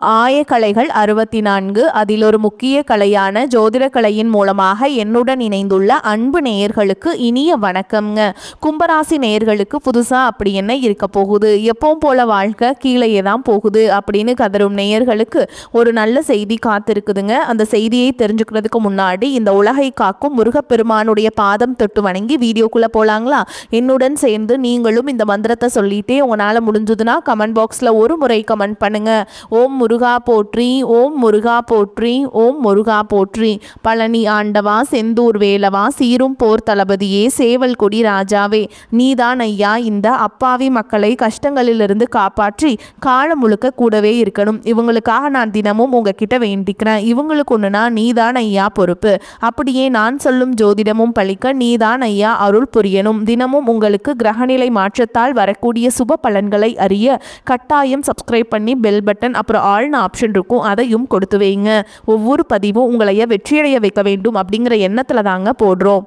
ஆயக்கலைகள் 64 அதில் ஒரு முக்கிய கலையான ஜோதிடக்கலையின் மூலமாக என்னுடன் இணைந்துள்ள அன்பு நேயர்களுக்கு இனிய வணக்கம்ங்க. கும்பராசி நேயர்களுக்கு புதுசா அப்படி என்ன இருக்க போகுது, எப்பவும் போல வாழ்க்கை கீழேயே தான் போகுது அப்படின்னு கதரும் நேயர்களுக்கு ஒரு நல்ல செய்தி காத்திருக்குதுங்க. அந்த செய்தியை தெரிஞ்சுக்கிறதுக்கு முன்னாடி இந்த உலகை காக்கும் முருகப்பெருமானுடைய பாதம் தொட்டு வணங்கி வீடியோக்குள்ள போலாங்களா? என்னுடன் சேர்ந்து நீங்களும் இந்த மந்திரத்தை சொல்லிட்டே உங்களால் முடிஞ்சதுன்னா கமெண்ட் பாக்ஸில் ஒரு முறை கமெண்ட் பண்ணுங்க. ஓம் முருகா போற்றி, ஓம் முருகா போற்றி, ஓம் முருகா போற்றி. பழனி ஆண்டவா, செந்தூர் வேலவா, சீரும் போர் தளபதியே, சேவல் கொடி ராஜாவே, நீதான் ஐயா இந்த அப்பாவி மக்களை கஷ்டங்களிலிருந்து காப்பாற்றி காலம் முழுக்க கூடவே இருக்கணும். இவங்களுக்காக நான் தினமும் உங்ககிட்ட வேண்டிக்கிறேன். இவங்களுக்கு ஒன்றுனா நீதான் ஐயா பொறுப்பு. அப்படியே நான் சொல்லும் ஜோதிடமும் பழிக்க நீதான் ஐயா அருள் புரியணும். தினமும் உங்களுக்கு கிரகநிலை மாற்றத்தால் வரக்கூடிய சுப பலன்களை அறிய கட்டாயம் சப்ஸ்கிரைப் பண்ணி பெல் பட்டன் அப்புறம் ஆல்னு ஆப்ஷன் இருக்கும், அதையும் கொடுத்து வைங்க. ஒவ்வொரு பதிவும் உங்களைய வெற்றியடைய வைக்க வேண்டும் அப்படிங்கிற எண்ணத்துல தாங்க போடுறோம்.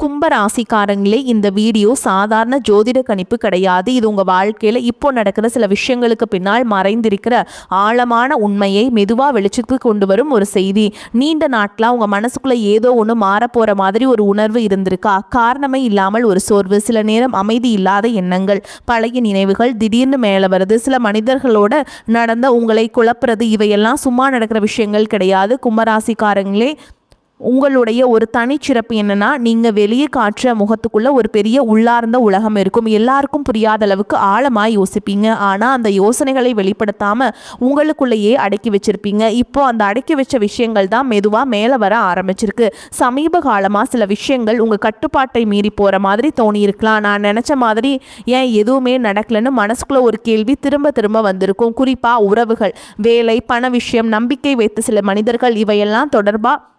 கும்பராசிக்காரங்களே, இந்த வீடியோ சாதாரண ஜோதிட கணிப்பு கிடையாது. இது உங்கள் வாழ்க்கையில் இப்போ நடக்கிற சில விஷயங்களுக்கு பின்னால் மறைந்திருக்கிற ஆழமான உண்மையை மெதுவாக வெளிச்சத்துக்கு கொண்டு வரும் ஒரு செய்தி. நீண்ட நாட்களாக உங்கள் மனசுக்குள்ளே ஏதோ ஒன்று மாறப்போகிற மாதிரி ஒரு உணர்வு இருந்திருக்கா? காரணமே இல்லாமல் ஒரு சோர்வு, சில நேரம் அமைதி இல்லாத எண்ணங்கள், பழைய நினைவுகள் திடீர்னு மேலே வருது, சில மனிதர்களோட நடந்த உங்களை குழப்புறது, இவையெல்லாம் சும்மா நடக்கிற விஷயங்கள் கிடையாது. கும்பராசிக்காரங்களே, உங்களுடைய ஒரு தனிச்சிறப்பு என்னன்னா, நீங்கள் வெளியே காற்ற முகத்துக்குள்ள ஒரு பெரிய உள்ளார்ந்த உலகம் இருக்கும். எல்லாருக்கும் புரியாத அளவுக்கு ஆழமாக யோசிப்பீங்க. ஆனால் அந்த யோசனைகளை வெளிப்படுத்தாமல் உங்களுக்குள்ளேயே அடக்கி வச்சிருப்பீங்க. இப்போ அந்த அடக்கி வச்ச விஷயங்கள் தான் மெதுவாக மேலே வர ஆரம்பிச்சிருக்கு. சமீப காலமாக சில விஷயங்கள் உங்கள் கட்டுப்பாட்டை மீறி போகிற மாதிரி தோணியிருக்கலாம். நான் நினச்ச மாதிரி ஏன் எதுவுமே நடக்கலன்னு மனசுக்குள்ள ஒரு கேள்வி திரும்ப திரும்ப வந்திருக்கும். குறிப்பாக உறவுகள், வேலை, பண விஷயம், நம்பிக்கை வைத்த சில மனிதர்கள், இவையெல்லாம் தொடர்பாக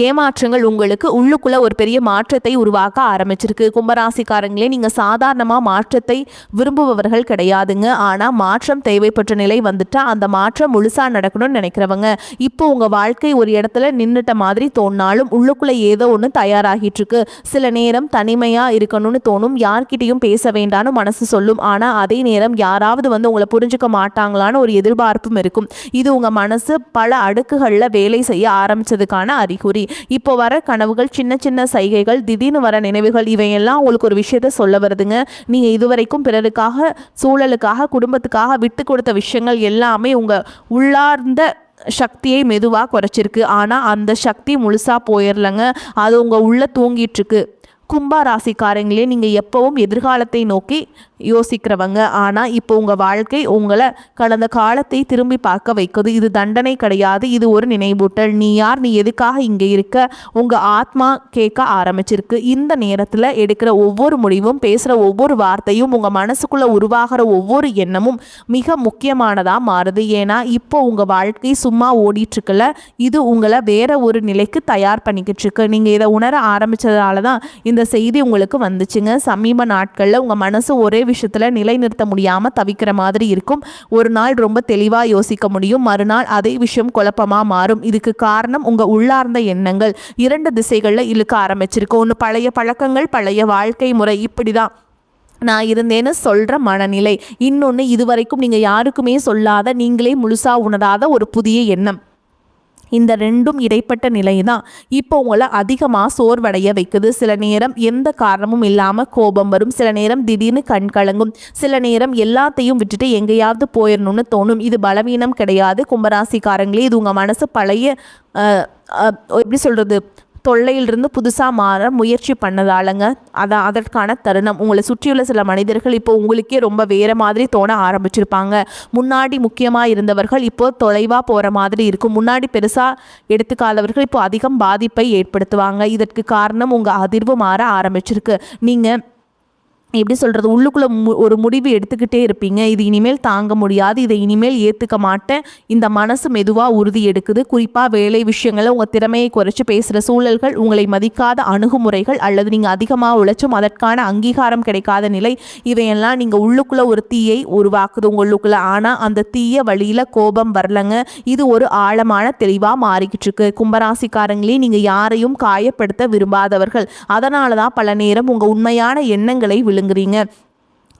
ஏமாற்றங்கள் உங்களுக்கு உள்ளுக்குள்ள ஒரு பெரிய மாற்றத்தை உருவாக்க ஆரம்பிச்சிருக்கு. கும்பராசிக்காரங்களே, நீங்கள் சாதாரணமாக மாற்றத்தை விரும்புபவர்கள் கிடையாதுங்க. ஆனால் மாற்றம் தேவைப்பட்ட நிலை வந்துட்டா அந்த மாற்றம் முழுசாக நடக்கணும்னு நினைக்கிறவங்க. இப்போ உங்கள் வாழ்க்கை ஒரு இடத்துல நின்றுட்ட மாதிரி தோணினாலும் உள்ளுக்குள்ளே ஏதோ ஒன்று தயாராகிட்டு இருக்கு. சில நேரம் தனிமையாக இருக்கணும்னு தோணும், யார்கிட்டையும் பேச வேண்டான்னு மனசு சொல்லும். ஆனால் அதே நேரம் யாராவது வந்து உங்களை புரிஞ்சுக்க மாட்டாங்களான்னு ஒரு எதிர்பார்ப்பும் இருக்கும். இது உங்கள் மனசு பல அடுக்குகளில் வேலை செய்ய ஆரம்பித்ததுக்கான அறிகுறி. இப்போ வர கனவுகள், சின்ன சின்ன சைகைகள், திடீர்னு வர நினைவுகள், இவையெல்லாம் உங்களுக்கு ஒரு விஷயத்த சொல்ல வருதுங்க. நீங்கள் இதுவரைக்கும் பிறருக்காக, சூழலுக்காக, குடும்பத்துக்காக விட்டு கொடுத்த விஷயங்கள் எல்லாமே உங்கள் உள்ளார்ந்த சக்தியை மெதுவாக குறைச்சிருக்கு. ஆனால் அந்த சக்தி முழுசாக போயிடலங்க, அது உங்கள் உள்ள தூங்கிட்டுருக்கு. கும்பராசிக்காரங்களே, நீங்கள் எப்பவும் எதிர்காலத்தை நோக்கி யோசிக்கிறவங்க. ஆனால் இப்போ உங்கள் வாழ்க்கை உங்களை கடந்த காலத்தை திரும்பி பார்க்க வைக்குது. இது தண்டனை கிடையாது, இது ஒரு நினைவூட்டல். நீ யார், நீ எதுக்காக இங்கே இருக்க, உங்கள் ஆத்மா கேட்க ஆரம்பிச்சிருக்கு. இந்த நேரத்தில் எடுக்கிற ஒவ்வொரு முடிவும், பேசுகிற ஒவ்வொரு வார்த்தையும், உங்கள் மனசுக்குள்ளே உருவாகிற ஒவ்வொரு எண்ணமும் மிக முக்கியமானதாக மாறுது. ஏன்னா இப்போ உங்கள் வாழ்க்கை சும்மா ஓடிட்டுருக்குல, இது உங்களை வேற ஒரு நிலைக்கு தயார் பண்ணிக்கிட்டு இருக்கு. நீங்கள் இதை உணர ஆரம்பித்ததால தான் இந்த செய்தி உங்களுக்கு வந்துச்சுங்க. சமீப நாட்களில் உங்கள் மனசு ஒரே விஷயத்தில் நிலைநிறுத்த முடியாமல் தவிக்கிற மாதிரி இருக்கும். ஒரு நாள் ரொம்ப தெளிவாக யோசிக்க முடியும், மறுநாள் அதே விஷயம் குழப்பமாக மாறும். இதுக்கு காரணம் உங்கள் உள்ளார்ந்த எண்ணங்கள் 2 திசைகளில் இழுக்க ஆரம்பிச்சிருக்கு. ஒன்று பழைய பழக்கங்கள், பழைய வாழ்க்கை முறை, இப்படி தான் நான் இருந்தேன்னு சொல்கிற மனநிலை. இன்னொன்று இதுவரைக்கும் நீங்கள் யாருக்குமே சொல்லாத, நீங்களே முழுசாக உணராத ஒரு புதிய எண்ணம். இந்த ரெண்டும் இடைப்பட்ட நிலை தான் இப்போ உங்களை அதிகமாக சோர்வடைய வைக்குது. சில நேரம் எந்த காரணமும் இல்லாமல் கோபம் வரும், சில நேரம் திடீர்னு கண் கலங்கும், சில நேரம் எல்லாத்தையும் விட்டுட்டு எங்கேயாவது போயிடணும்னு தோணும். இது பலவீனம் கிடையாது கும்பராசிக்காரங்களே, இது உங்கள் மனசு பழைய எப்படி சொல்கிறது, தொல்லையிலிருந்து புதுசாக மாற முயற்சி பண்ணதாலங்க. அதற்கான தருணம். உங்களை சுற்றியுள்ள சில மனிதர்கள் இப்போ உங்களுக்கே ரொம்ப வேறு மாதிரி தோண ஆரம்பிச்சிருப்பாங்க. முன்னாடி முக்கியமாக இருந்தவர்கள் இப்போ தொலைவாக போகிற மாதிரி இருக்கும். முன்னாடி பெருசாக எடுத்துக்காதவர்கள் இப்போ அதிகம் பாதிப்பை ஏற்படுத்துவாங்க. இதற்கு காரணம் உங்கள் அதிர்வு மாற ஆரம்பிச்சிருக்கு. நீங்கள் எப்படி சொல்கிறது, உள்ளுக்குள்ளே ஒரு முடிவு எடுத்துக்கிட்டே இருப்பீங்க. இது இனிமேல் தாங்க முடியாது, இதை இனிமேல் ஏற்றுக்க மாட்டேன். இந்த மனசு மெதுவாக உறுதி எடுக்குது. குறிப்பாக வேலை விஷயங்களில் உங்கள் திறமையை குறைச்சி பேசுகிற சூழல்கள், உங்களை மதிக்காத அணுகுமுறைகள், அல்லது நீங்கள் அதிகமாக உழைச்சும் அதற்கான அங்கீகாரம் கிடைக்காத நிலை, இவையெல்லாம் நீங்கள் உள்ளுக்குள்ளே ஒரு தீயை உருவாக்குது உங்களுக்குள்ளே. ஆனால் அந்த தீய வழியில் கோபம் வரலங்க, இது ஒரு ஆழமான தெளிவாக மாறிக்கிட்டு இருக்கு. கும்பராசிக்காரங்களே, நீங்கள் யாரையும் காயப்படுத்த விரும்பாதவர்கள். அதனால தான் பல நேரம் உங்கள் உண்மையான எண்ணங்களை விழுங்குறீங்க.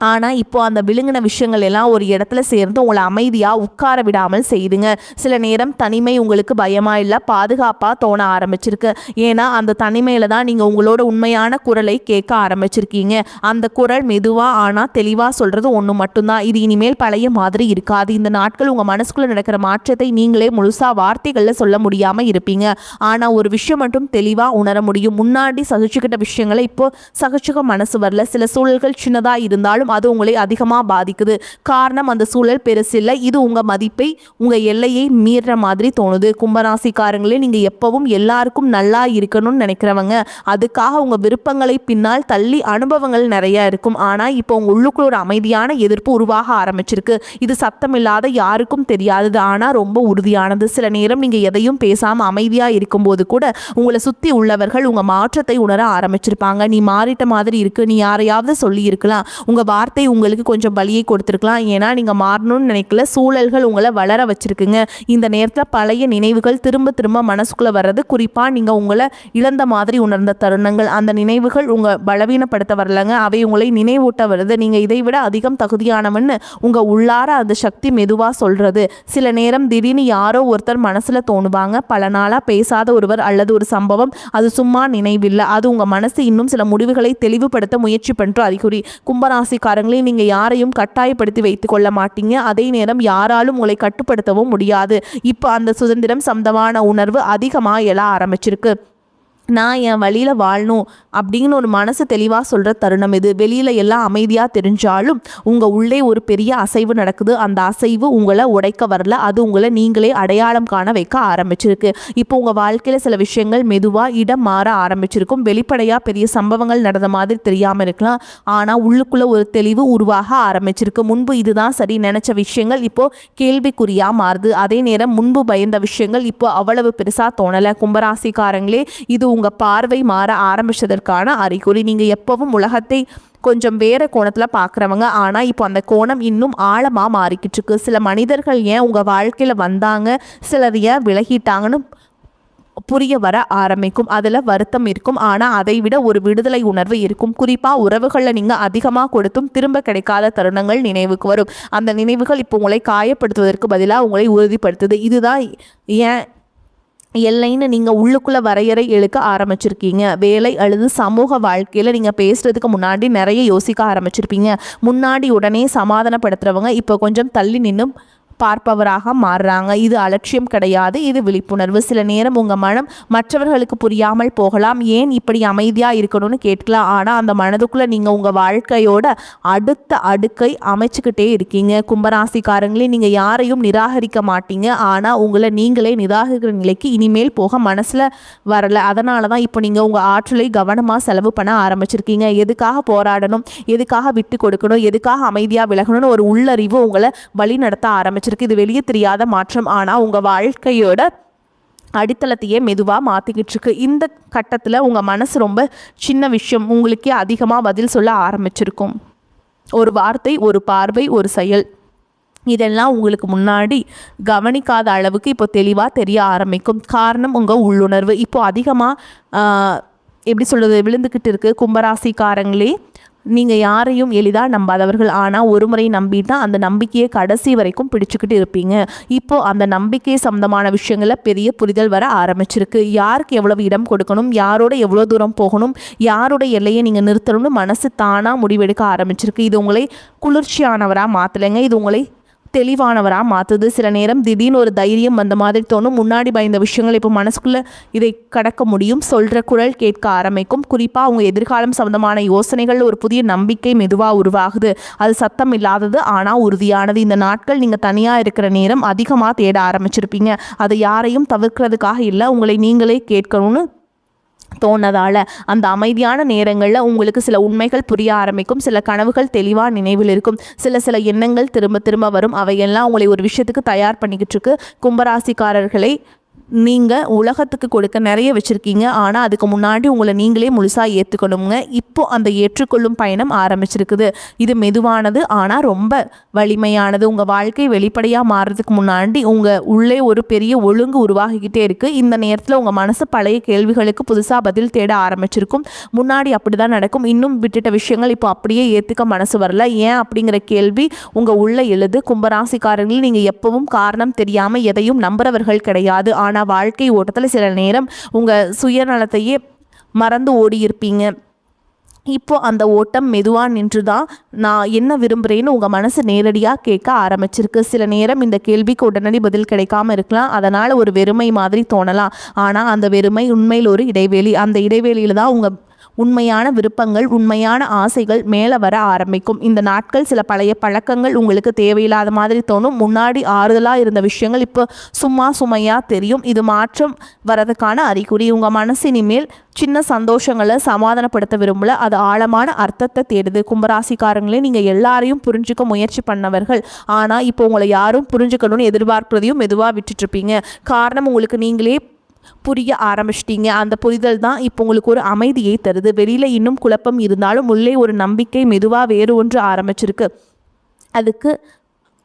ஆனால் இப்போ அந்த விழுங்கின விஷயங்கள் எல்லாம் ஒரு இடத்துல சேர்ந்து உங்களை அமைதியாக உட்கார விடாமல் செய்துங்க. சில நேரம் தனிமை உங்களுக்கு பயமாக இல்லை பாதுகாப்பாக தோண ஆரம்பிச்சிருக்கு. ஏன்னா அந்த தனிமையில் தான் நீங்கள் உங்களோட உண்மையான குரலை கேட்க ஆரம்பிச்சிருக்கீங்க. அந்த குரல் மெதுவாக ஆனால் தெளிவாக சொல்கிறது ஒன்று மட்டும்தான். இது இனிமேல் பழைய மாதிரி இருக்காது. இந்த நாட்கள் உங்கள் மனசுக்குள்ளே நடக்கிற மாற்றத்தை நீங்களே முழுசாக வார்த்தைகளில் சொல்ல முடியாமல் இருப்பீங்க. ஆனால் ஒரு விஷயம் மட்டும் தெளிவாக உணர முடியும். முன்னாடி சகிச்சுக்கிட்ட விஷயங்களை இப்போ சகிச்சுக்க மனசு வரல. சில சூழல்கள் சின்னதாக இருந்தாலும் அது உங்களை அதிகமாக பாதிக்குது. காரணம் அந்த சூழல் பெருசில்லை, இது உங்கள் மதிப்பை உங்கள் எல்லையை மீற மாதிரி தோணுது. கும்பராசிக்காரங்களே, நீங்கள் எப்பவும் எல்லாருக்கும் நல்லா இருக்கணும்னு நினைக்கிறவங்க. அதுக்காக உங்கள் விருப்பங்களை பின்னால் தள்ளி அனுபவங்கள் நிறைய இருக்கும். ஆனால் இப்போ உங்கள் உள்ளுக்குள்ள ஒரு அமைதியான எதிர்ப்பு உருவாக ஆரம்பிச்சிருக்கு. இது சத்தமில்லாத யாருக்கும் தெரியாதது, ஆனால் ரொம்ப உறுதியானது. சில நேரம் நீங்கள் எதையும் பேசாமல் அமைதியாக இருக்கும்போது கூட உங்களை சுற்றி உள்ளவர்கள் உங்கள் மாற்றத்தை உணர ஆரம்பிச்சிருப்பாங்க. நீ மாறிட்ட மாதிரி இருக்கு, நீ யாரையாவது சொல்லி இருக்கலாம், உங்கள் வார்த்தை உங்களுக்கு கொஞ்சம் பலியை கொடுத்துருக்கலாம். ஏன்னா நீங்கள் மாறணும்னு நினைக்கல, சூழல்கள் உங்களை வளர வச்சிருக்குங்க. இந்த நேரத்தில் பழைய நினைவுகள் திரும்ப திரும்ப மனசுக்குள்ளே வர்றது, குறிப்பாக நீங்கள் உங்களை இழந்த மாதிரி உணர்ந்த தருணங்கள். அந்த நினைவுகள் உங்கள் பலவீனப்படுத்த வரலங்க, அவை உங்களை நினைவூட்ட வருது. நீங்கள் இதை விட அதிகம் தகுதியானவன்னு உங்கள் உள்ளார அந்த சக்தி மெதுவாக சொல்கிறது. சில நேரம் திடீர்னு யாரோ ஒருத்தர் மனசில் தோணுவாங்க. பல நாளாக பேசாத ஒருவர் அல்லது ஒரு சம்பவம், அது சும்மா நினைவில்லை, அது உங்கள் மனசு இன்னும் சில முடிவுகளை தெளிவுபடுத்த முயற்சி பண்ணுற அறிகுறி. கும்பராசிக்காரங்களே, நீங்கள் யாரையும் கட்டாயப்படுத்தி வைத்து கொள்ள மாட்டீங்க. அதே நேரம் யாராலும் உங்களை கட்டுப்படுத்தவும் முடியாது. இப்போ அந்த சுதந்திரம் சம்பந்தமான உணர்வு அதிகமாக எழ ஆரம்பிச்சிருக்கு. நான் என் வழியில் வாழணும் அப்படின்னு ஒரு மனசு தெளிவாக சொல்கிற தருணம் இது. வெளியில் எல்லாம் அமைதியாக தெரிஞ்சாலும் உங்கள் உள்ளே ஒரு பெரிய அசைவு நடக்குது. அந்த அசைவு உங்களை உடைக்க வரல, அது உங்களை நீங்களே அடையாளம் காண வைக்க ஆரம்பிச்சிருக்கு. இப்போ உங்கள் வாழ்க்கையில் சில விஷயங்கள் மெதுவாக இடம் மாற ஆரம்பிச்சிருக்கும். வெளிப்படையாக பெரிய சம்பவங்கள் நடந்த மாதிரி தெரியாமல் இருக்கலாம், ஆனால் உள்ளுக்குள்ளே ஒரு தெளிவு உருவாக ஆரம்பிச்சிருக்கு. முன்பு இதுதான் சரி நினச்ச விஷயங்கள் இப்போது கேள்விக்குறியாக மாறுது. அதே நேரம் முன்பு பயந்த விஷயங்கள் இப்போ அவ்வளவு பெருசாக தோணலை. கும்பராசிக்காரங்களே, இது உங்கள் பார்வை மாற ஆரம்பிச்சதற்கான அறிகுறி. நீங்கள் எப்பவும் உலகத்தை கொஞ்சம் வேறு கோணத்தில் பார்க்குறவங்க, ஆனால் இப்போ அந்த கோணம் இன்னும் ஆழமாக மாறிக்கிட்டு இருக்கு. சில மனிதர்கள் ஏன் உங்கள் வாழ்க்கையில் வந்தாங்க, சிலர் ஏன் விலகிட்டாங்கன்னு புரிய வர ஆரம்பிக்கும். அதில் வருத்தம் இருக்கும், ஆனால் அதை விட ஒரு விடுதலை உணர்வு இருக்கும். குறிப்பாக உறவுகளில் நீங்கள் அதிகமாக கொடுத்தும் திரும்ப கிடைக்காத தருணங்கள் நினைவுக்கு வரும். அந்த நினைவுகள் இப்போ உங்களை காயப்படுத்துவதற்கு பதிலாக உங்களை உறுதிப்படுத்துது. இதுதான் ஏன் எல்லைன்னு நீங்கள் உள்ளுக்குள்ளே வரையறை இழுக்க ஆரம்பிச்சிருக்கீங்க. வேலை அல்லது சமூக வாழ்க்கையில் நீங்கள் பேசுகிறதுக்கு முன்னாடி நிறைய யோசிக்க ஆரம்பிச்சிருப்பீங்க. முன்னாடி உடனே சமாதானப்படுத்துகிறவங்க இப்போ கொஞ்சம் தள்ளி நின்று பார்ப்பவராக மாறுறாங்க. இது அலட்சியம் கிடையாது, இது விழிப்புணர்வு. சில நேரம் உங்கள் மனம் மற்றவர்களுக்கு புரியாமல் போகலாம். ஏன் இப்படி அமைதியாக இருக்கணும்னு கேட்கலாம், ஆனால் அந்த மனதுக்குள்ளே நீங்கள் உங்கள் வாழ்க்கையோட அடுத்த அடுக்கை அமைச்சுக்கிட்டே இருக்கீங்க. கும்பராசிக்காரங்களே, நீங்கள் யாரையும் நிராகரிக்க மாட்டீங்க, ஆனால் உங்களை நீங்களே நிராகரிக்கிற நிலைக்கு இனிமேல் போக மனசில் வரலை. அதனால தான் இப்போ நீங்கள் உங்கள் ஆற்றலை கவனமாக செலவு பண்ண ஆரம்பிச்சிருக்கீங்க. எதுக்காக போராடணும், எதுக்காக விட்டு கொடுக்கணும், எதுக்காக அமைதியாக விலகணும்னு ஒரு உள்ளறிவு உங்களை வழி நடத்த ஆரம்பிச்சு. இது வெளியே தெரியாத மாற்றம், ஆனால் உங்கள் வாழ்க்கையோட அடித்தளத்தையே மெதுவாக மாற்றிக்கிட்டு இருக்கு. இந்த கட்டத்தில் உங்கள் மனசு ரொம்ப சின்ன விஷயம் உங்களுக்கே அதிகமாக பதில் சொல்ல ஆரம்பிச்சிருக்கும். ஒரு வார்த்தை, ஒரு பார்வை, ஒரு செயல், இதெல்லாம் உங்களுக்கு முன்னாடி கவனிக்காத அளவுக்கு இப்போ தெளிவாக தெரிய ஆரம்பிக்கும். காரணம் உங்கள் உள்ளுணர்வு இப்போ அதிகமாக எப்படி சொல்கிறது விழுந்துக்கிட்டு இருக்குது. கும்பராசிக்காரங்களே, நீங்கள் யாரையும் எளிதாக நம்பாதவர்கள், ஆனால் ஒரு முறை நம்பிட்டா அந்த நம்பிக்கையை கடைசி வரைக்கும் பிடிச்சிக்கிட்டு இருப்பீங்க. இப்போது அந்த நம்பிக்கை சம்பந்தமான விஷயங்களில் பெரிய புரிதல் வர ஆரம்பிச்சிருக்கு. யாருக்கு எவ்வளவு இடம் கொடுக்கணும், யாரோட எவ்வளோ தூரம் போகணும், யாரோட எல்லையை நீங்கள் நிறுத்தணும்னு மனசு தானாக முடிவெடுக்க ஆரம்பிச்சிருக்கு. இது உங்களை குளிர்ச்சியானவராக மாற்றலைங்க, இது உங்களை தெளிவானவராக மாற்றுது. சில நேரம் திடீர்னு ஒரு தைரியம் வந்த மாதிரி தோணும். முன்னாடி பயந்த விஷயங்கள் இப்போ மனசுக்குள்ளே இதை கடக்க முடியும். சொல்கிற குரல் கேட்க ஆரம்பிக்கும். குறிப்பாக அவங்க எதிர்காலம் சம்பந்தமான யோசனைகள் ஒரு புதிய நம்பிக்கை மெதுவாக உருவாகுது. அது சத்தம் இல்லாதது, ஆனால் உறுதியானது. இந்த நாட்கள் நீங்கள் தனியாக இருக்கிற நேரம் அதிகமாக தேட ஆரம்பிச்சிருப்பீங்க. அதை யாரையும் தவிர்க்கிறதுக்காக இல்லை, உங்களை நீங்களே கேட்கணும்னு தோணதால். அந்த அமைதியான நேரங்களில் உங்களுக்கு சில உண்மைகள் புரிய ஆரம்பிக்கும். சில கனவுகள் தெளிவாக நினைவில் இருக்கும். சில எண்ணங்கள் திரும்ப திரும்ப வரும். அவையெல்லாம் உங்களை ஒரு விஷயத்துக்கு தயார் பண்ணிக்கிட்டு இருக்கு. கும்பராசிக்காரர்களை, நீங்கள் உலகத்துக்கு கொடுக்க நிறைய வச்சுருக்கீங்க. ஆனால் அதுக்கு முன்னாடி உங்களை நீங்களே முழுசாக ஏற்றுக்கணுங்க. இப்போ அந்த ஏற்றுக்கொள்ளும் பயணம் ஆரம்பிச்சிருக்குது. இது மெதுவானது ஆனால் ரொம்ப வலிமையானது. உங்கள் வாழ்க்கை வெளிப்படையாக மாறுறதுக்கு முன்னாடி உங்கள் உள்ளே ஒரு பெரிய ஒழுங்கு உருவாகிக்கிட்டே இருக்குது. இந்த நேரத்தில் உங்கள் மனசு பழைய கேள்விகளுக்கு புதுசாக பதில் தேட ஆரம்பிச்சிருக்கும். முன்னாடி அப்படி தான் நடக்கும். இன்னும் விட்டுட்ட விஷயங்கள் இப்போ அப்படியே ஏற்றுக்க மனசு வரல. ஏன் அப்படிங்கிற கேள்வி உங்கள் உள்ளே எழுது. கும்பராசிக்காரர்கள், நீங்கள் எப்பவும் காரணம் தெரியாமல் எதையும் நம்புறவர்கள் கிடையாது. ஆனால் வாழ்க்கை ஓட்டத்தில் சில நேரம் உங்கள் சுயநலத்தையே மறந்து ஓடியிருப்பீங்க. இப்போ அந்த ஓட்டம் மெதுவாக நின்று தான் நான் என்ன விரும்புகிறேன்னு உங்கள் மனசு நேரடியாக கேட்க ஆரம்பிச்சிருக்கு. சில நேரம் இந்த கேள்விக்கு உடனடி பதில் கிடைக்காம இருக்கலாம். அதனால் ஒரு வெறுமை மாதிரி தோணலாம். ஆனால் அந்த வெறுமை உண்மையில் ஒரு இடைவெளி. அந்த இடைவெளியில் தான் உங்கள் உண்மையான விருப்பங்கள், உண்மையான ஆசைகள் மேலே வர ஆரம்பிக்கும். இந்த நாட்கள் சில பழைய பழக்கங்கள் உங்களுக்கு தேவையில்லாத மாதிரி தோணும். முன்னாடி ஆறுதலாக இருந்த விஷயங்கள் இப்போ சுமையாக தெரியும். இது மாற்றம் வரதுக்கான அறிகுறி. உங்கள் மனசு இனிமேல் சின்ன சந்தோஷங்களை சமாதானப்படுத்த விரும்பல, அது ஆழமான அர்த்தத்தை தேடுது. கும்பராசிக்காரங்களே, நீங்கள் எல்லாரையும் புரிஞ்சுக்க முயற்சி பண்ணவர்கள். ஆனால் இப்போ உங்களை யாரும் புரிஞ்சுக்கணும்னு எதிர்பார்ப்பதையும் மெதுவாக விட்டுட்ருப்பீங்க. காரணம், உங்களுக்கு நீங்களே புரிய ஆரம்பிச்சிட்டீங்க. அந்த புரிதல் தான் இப்போ உங்களுக்கு ஒரு அமைதியை தருது. வெளியில் இன்னும் குழப்பம் இருந்தாலும் உள்ளே ஒரு நம்பிக்கை மெதுவாக வேறு ஒன்று ஆரம்பிச்சிருக்கு. அதுக்கு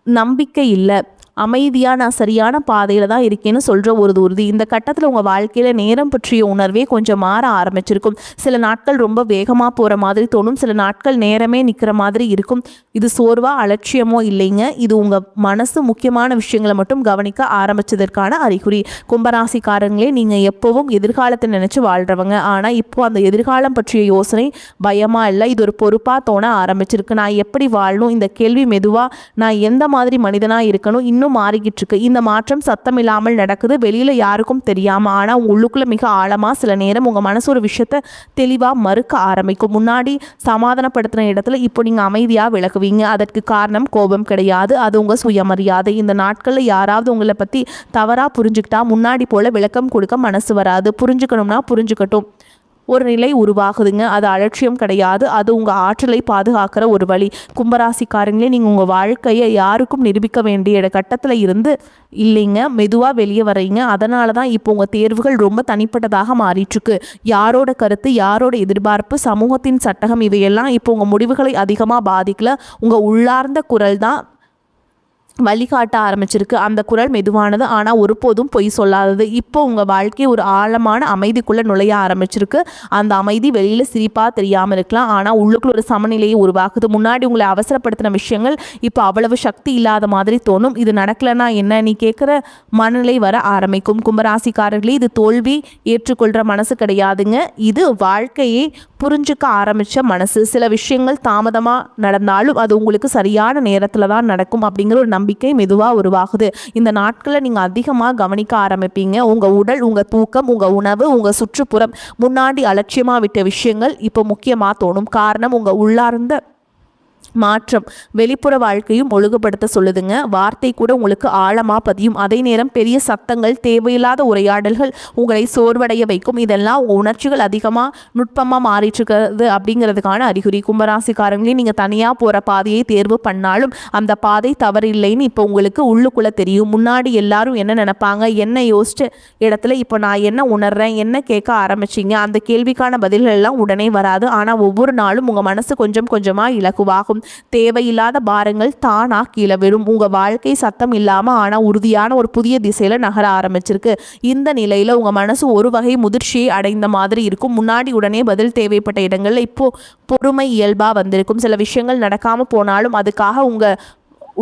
நம்பிக்கை இல்லை, அமைதியாக நான் சரியான பாதையில் தான் இருக்கேன்னு சொல்கிற ஒரு உறுதி. இந்த கட்டத்தில் உங்கள் வாழ்க்கையில் நேரம் பற்றிய உணர்வே கொஞ்சம் மாற ஆரம்பிச்சிருக்கும். சில நாட்கள் ரொம்ப வேகமாக போகிற மாதிரி தோணும். சில நாட்கள் நேரமே நிற்கிற மாதிரி இருக்கும். இது சோர்வா அலட்சியமோ இல்லைங்க. இது உங்கள் மனசு முக்கியமான விஷயங்களை மட்டும் கவனிக்க ஆரம்பித்ததற்கான அறிகுறி. கும்பராசிக்காரங்களே, நீங்கள் எப்போவும் எதிர்காலத்தை நினச்சி வாழ்கிறவங்க. ஆனால் இப்போது அந்த எதிர்காலம் பற்றிய யோசனை பயமாக இல்லை, இது ஒரு பொறுப்பாக தோண ஆரம்பிச்சிருக்கு. நான் எப்படி வாழணும், இந்த கேள்வி மெதுவாக நான் எந்த மாதிரி மனிதனாக இருக்கணும் இன்னும் மாறிக்கிட்டு இருக்கு. இந்த மாற்றம் சத்தம் இல்லாமல் நடக்குது, வெளியில் யாருக்கும் தெரியாமல். ஆனால் உள்ளுக்குள்ளே மிக ஆழமாக சில நேரம் உங்கள் மனசு ஒரு விஷயத்தை தெளிவாக மறுக்க ஆரம்பிக்கும். முன்னாடி சமாதானப்படுத்தின இடத்துல இப்போ நீங்கள் அமைதியாக விலகுவீங்க. அதற்கு காரணம் கோபம் கிடையாது, அது உங்கள் சுயமரியாதை. இந்த நாட்களில் யாராவது உங்களை பற்றி தவறாக புரிஞ்சுக்கிட்டா முன்னாடி போல் விளக்கம் கொடுக்க மனசு வராது. புரிஞ்சுக்கணும்னா புரிஞ்சுக்கட்டும். ஒரு நிலை உருவாகுதுங்க. அது அலட்சியம் கிடையாது, அது உங்கள் ஆற்றலை பாதுகாக்கிற ஒரு வழி. கும்பராசிக்காரங்களே, நீங்கள் உங்கள் வாழ்க்கையை யாருக்கும் நிரூபிக்க வேண்டிய கட்டத்தில் இருந்து இல்லைங்க, மெதுவாக வெளியே வரீங்க. அதனால தான் இப்போ உங்கள் தேர்வுகள் ரொம்ப தனிப்பட்டதாக மாறிட்டுருக்கு. யாரோட கருத்து, யாரோட எதிர்பார்ப்பு, சமூகத்தின் சட்டகம், இவையெல்லாம் இப்போ உங்கள் முடிவுகளை அதிகமாக பாதிக்கல. உங்கள் உள்ளார்ந்த குரல் தான் வழிகாட்ட ஆரம்பிச்சிருக்கு. அந்த குரல் மெதுவானது, ஆனால் ஒருபோதும் பொய் சொல்லாதது. இப்போ உங்கள் வாழ்க்கை ஒரு ஆழமான அமைதிக்குள்ளே நுழைய ஆரம்பிச்சிருக்கு. அந்த அமைதி வெளியில் சிரிப்பாக தெரியாமல் இருக்கலாம், ஆனால் உள்ளுக்குள்ள ஒரு சமநிலையை உருவாக்குது. முன்னாடி உங்களை அவசரப்படுத்தின விஷயங்கள் இப்போ அவ்வளவு சக்தி இல்லாத மாதிரி தோணும். இது நடக்கலைன்னா என்ன நீ கேட்குற மனநிலை வர ஆரம்பிக்கும். கும்பராசிக்காரர்களே, இது தோல்வி ஏற்றுக்கொள்கிற மனசு கிடையாதுங்க, இது வாழ்க்கையை புரிஞ்சுக்க ஆரம்பித்த மனசு. சில விஷயங்கள் தாமதமாக நடந்தாலும் அது உங்களுக்கு சரியான நேரத்தில் தான் நடக்கும் அப்படிங்கிற ஒரு நம்பிக்கை மெதுவாக உருவாகுது. இந்த நாட்களில் நீங்கள் அதிகமாக கவனிக்க ஆரம்பிப்பீங்க. உங்கள் உடல், உங்கள் தூக்கம், உங்கள் உணவு, உங்கள் சுற்றுப்புறம். முன்னாடி அலட்சியமாக விட்ட விஷயங்கள் இப்போ முக்கியமாக தோணும். காரணம், உங்கள் உள்ளார்ந்த மாற்றம் வெளிப்புற வாழ்க்கையும் ஒழுங்குபடுத்த சொல்லுதுங்க. வார்த்தை கூட உங்களுக்கு ஆழமாக பதியும். அதே நேரம் பெரிய சத்தங்கள், தேவையில்லாத உரையாடல்கள் உங்களை சோர்வடைய வைக்கும். இதெல்லாம் உங்கள் உணர்ச்சிகள் அதிகமாக நுட்பமாக மாறிட்டுருக்கிறது அப்படிங்கிறதுக்கான அறிகுறி. கும்பராசிக்காரங்களே, நீங்கள் தனியாக போகிற பாதையை தேர்வு பண்ணாலும் அந்த பாதை தவறில்லைன்னு இப்போ உங்களுக்கு உள்ளுக்குள்ளே தெரியும். முன்னாடி எல்லாரும் என்ன நினைப்பாங்க, என்ன யோசிச்ச இடத்துல இப்போ நான் என்ன உணர்றேன், என்ன கேட்க ஆரம்பிச்சிங்க, அந்த கேள்விக்கான பதில்கள் எல்லாம் உடனே வராது. ஆனால் ஒவ்வொரு நாளும் உங்கள் மனசு கொஞ்சம் கொஞ்சமாக இலகுவாகும். தேவையில்லாத பாரங்கள் தானா கீழே விடும். உங்க வாழ்க்கை சத்தம் இல்லாம ஆனா உறுதியான ஒரு புதிய திசையில நகர ஆரம்பிச்சிருக்கு. இந்த நிலையில உங்க மனசு ஒரு வகை முதிர்ச்சியை அடைந்த மாதிரி இருக்கும். முன்னாடி உடனே பதில் தேவைப்பட்ட இடங்கள்ல இப்போ பொறுமை இயல்பா வந்திருக்கும். சில விஷயங்கள் நடக்காம போனாலும் அதுக்காக உங்க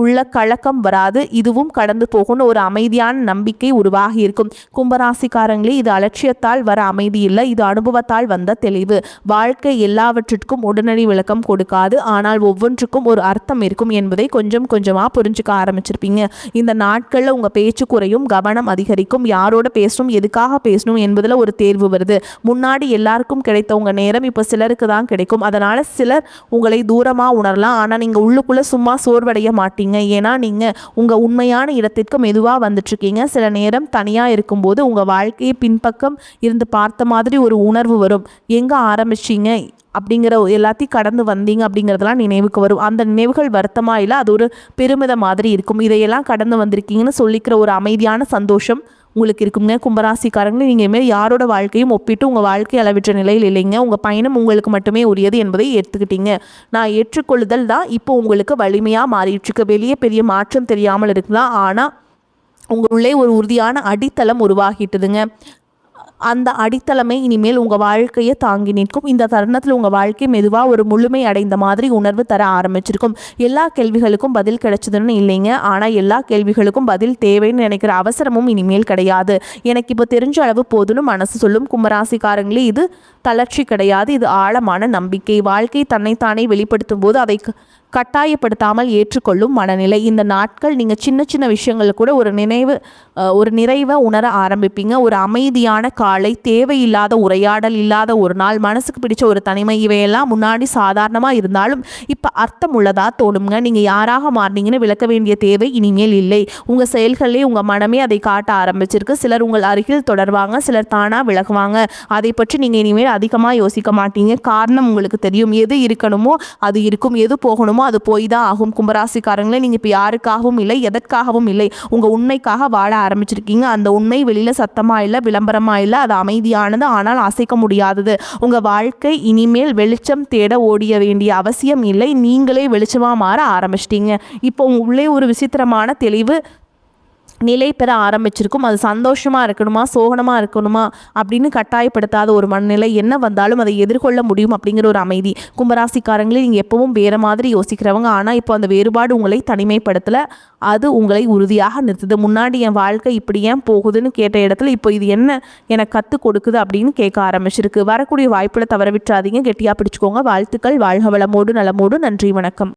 உள்ள கலக்கம் வராது. இதுவும் கடந்து போகும்னு ஒரு அமைதியான நம்பிக்கை உருவாகி இருக்கும். கும்பராசிக்காரங்களே, இது அலட்சியத்தால் வர அமைதி இல்லை, இது அனுபவத்தால் வந்த தெளிவு. வாழ்க்கை எல்லாவற்றிற்கும் உடனடி விளக்கம் கொடுக்காது, ஆனால் ஒவ்வொன்றுக்கும் ஒரு அர்த்தம் இருக்கும் என்பதை கொஞ்சம் கொஞ்சமாக புரிஞ்சுக்க ஆரம்பிச்சிருப்பீங்க. இந்த நாட்களில் உங்கள் பேச்சு குறையும், கவனம் அதிகரிக்கும். யாரோட பேசணும், எதுக்காக பேசணும் என்பதில் ஒரு தேர்வு வருது. முன்னாடி எல்லாருக்கும் கிடைத்த உங்கள் நேரம் இப்போ சிலருக்கு தான் கிடைக்கும். அதனால் சிலர் உங்களை தூரமாக உணரலாம், ஆனால் நீங்கள் உள்ளுக்குள்ளே சும்மா சோர்வடைய மாட்டீங்க. ஏன்னா நீங்கள் உங்கள் உண்மையான இடத்திற்கு மெதுவாக வந்துட்டுருக்கீங்க. சில நேரம் தனியாக இருக்கும்போது உங்கள் வாழ்க்கையை பின்பக்கம் இருந்து பார்த்த மாதிரி ஒரு உணர்வு வரும். எங்கே ஆரம்பிச்சிங்க அப்படிங்கிற எல்லாத்தையும் கடந்து வந்தீங்க அப்படிங்கிறதெல்லாம் நினைவுக்கு வரும். அந்த நினைவுகள் வருத்தமாக இல்லை, அது ஒரு பெருமித மாதிரி இருக்கும். இதையெல்லாம் கடந்து வந்திருக்கீங்கன்னு சொல்லிக்கிற ஒரு அமைதியான சந்தோஷம் உங்களுக்கு இருக்குங்க. கும்பராசிக்காரங்களே, நீங்கள் இனிமேல் யாரோட வாழ்க்கையும் ஒப்பிட்டு உங்கள் வாழ்க்கை அளவிற்ற நிலையில் இல்லைங்க. உங்கள் பயணம் உங்களுக்கு மட்டுமே உரியது என்பதை ஏற்றுக்கிட்டீங்க. நான் ஏற்றுக்கொள்ளுதல் தான் இப்போ உங்களுக்கு வலிமையாக மாறிடுச்சுக்கு. வெளியே பெரிய மாற்றம் தெரியாமல் இருக்கலாம், ஆனால் உங்களுள்ளே ஒரு உறுதியான அடித்தளம் உருவாகிட்டுதுங்க. அந்த அடித்தளமே இனிமேல் உங்கள் வாழ்க்கையை தாங்கி நிற்கும். இந்த தருணத்தில் உங்கள் வாழ்க்கை மெதுவாக ஒரு முழுமை அடைந்த மாதிரி உணர்வு தர ஆரம்பிச்சிருக்கும். எல்லா கேள்விகளுக்கும் பதில் கிடைச்சதுன்னு இல்லைங்க, ஆனால் எல்லா கேள்விகளுக்கும் பதில் தேவைன்னு நினைக்கிற அவசரமும் இனிமேல் கிடையாது. எனக்கு இப்போ தெரிஞ்ச அளவு போதுன்னு மனசு சொல்லும். கும்பராசிக்காரங்களே, இது தளர்ச்சி கிடையாது, இது ஆழமான நம்பிக்கை. வாழ்க்கை தன்னைத்தானே வெளிப்படுத்தும் போது அதை கட்டாயப்படுத்தாமல் ஏற்றுக்கொள்ளும் மனநிலை. இந்த நாட்கள் நீங்கள் சின்ன சின்ன விஷயங்கள் கூட ஒரு நிறைவை உணர ஆரம்பிப்பீங்க. ஒரு அமைதியான காலை, தேவையில்லாத உரையாடல் இல்லாத ஒரு நாள், மனசுக்கு பிடிச்ச ஒரு தனிமை, இவையெல்லாம் முன்னாடி சாதாரணமாக இருந்தாலும் இப்போ அர்த்தம் உள்ளதா தோணுங்க. நீங்கள் யாராக மாறினீங்கன்னு விளக்க வேண்டிய தேவை இனிமேல் இல்லை. உங்கள் செயல்களே உங்கள் மனமே அதை காட்ட ஆரம்பிச்சிருக்கு. சிலர் உங்கள் அருகில் தொடர்வாங்க, சிலர் தானாக விலகுவாங்க. அதை பற்றி நீங்கள் இனிமேல் அதிகமாக யோசிக்க மாட்டீங்க. காரணம் உங்களுக்கு தெரியும். எது இருக்கணுமோ அது இருக்கும், எது போகணுமோ அது போய் தான் ஆகும். கும்பராசிக்காரங்களே, நீங்கள் இப்போ யாருக்காகவும் இல்லை, எதற்காகவும் இல்லை, உங்கள் உண்மைக்காக வாழ ஆரம்பிச்சிருக்கீங்க. அந்த உண்மை வெளியில் சத்தமாக இல்லை, விளம்பரமாக இல்லை, அது அமைதியானது, ஆனால் அசைக்க முடியாதது. உங்கள் வாழ்க்கை இனிமேல் வெளிச்சம் தேட ஓடிய வேண்டிய அவசியம் இல்லை. நீங்களே வெளிச்சமாக மாற ஆரம்பிச்சிட்டீங்க. இப்போ உள்ளே ஒரு விசித்திரமான தெளிவு நிலை பெற ஆரம்பிச்சிருக்கும். அது சந்தோஷமாக இருக்கணுமா, சோகனமாக இருக்கணுமா அப்படின்னு கட்டாயப்படுத்தாத ஒரு மனநிலை. என்ன வந்தாலும் அதை எதிர்கொள்ள முடியும் அப்படிங்கிற ஒரு அமைதி. கும்பராசிக்காரங்களே, நீங்கள் எப்பவும் வேறு மாதிரி யோசிக்கிறவங்க, ஆனால் இப்போ அந்த வேறுபாடு உங்களை தனிமைப்படுத்தலை, அது உங்களை உறுதியாக நிறுத்துது. முன்னாடி என் வாழ்க்கை இப்படி ஏன் போகுதுன்னு கேட்ட இடத்துல இப்போ இது என்ன எனக்கு கற்றுக் கொடுக்குது அப்படின்னு கேட்க ஆரம்பிச்சிருக்கு. வரக்கூடிய வாய்ப்புகளை தவற விட்டுறாதீங்க, கெட்டியாக பிடிச்சிக்கோங்க. வாழ்த்துக்கள். வாழ்க வளமோடு நலமோடு. நன்றி, வணக்கம்.